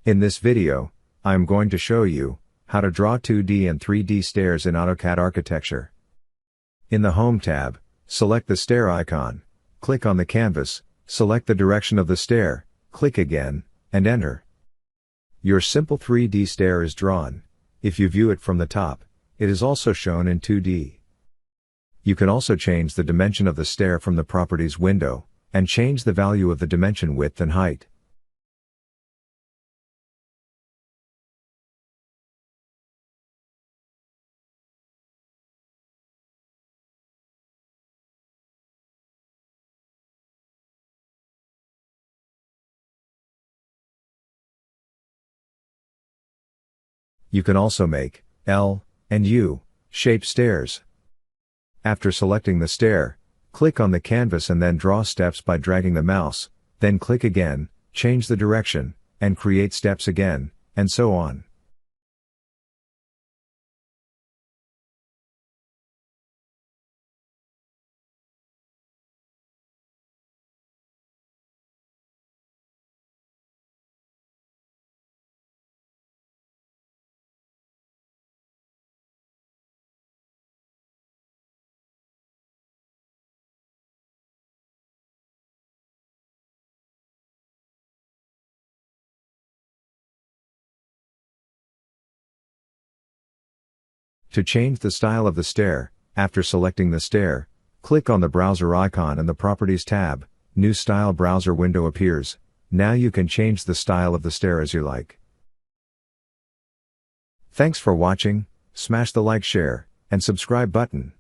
In this video, I am going to show you how to draw 2D and 3D stairs in AutoCAD Architecture. In the Home tab, select the stair icon, click on the canvas, select the direction of the stair, click again, and enter. Your simple 3D stair is drawn. If you view it from the top, it is also shown in 2D. You can also change the dimension of the stair from the Properties window, and change the value of the dimension width and height. You can also make L and U shape stairs. After selecting the stair, click on the canvas and then draw steps by dragging the mouse, then click again, change the direction, and create steps again, and so on. To change the style of the stair, after selecting the stair, click on the browser icon in the Properties tab, New Style browser window appears. Now you can change the style of the stair as you like. Thanks for watching, smash the like, share, and subscribe button.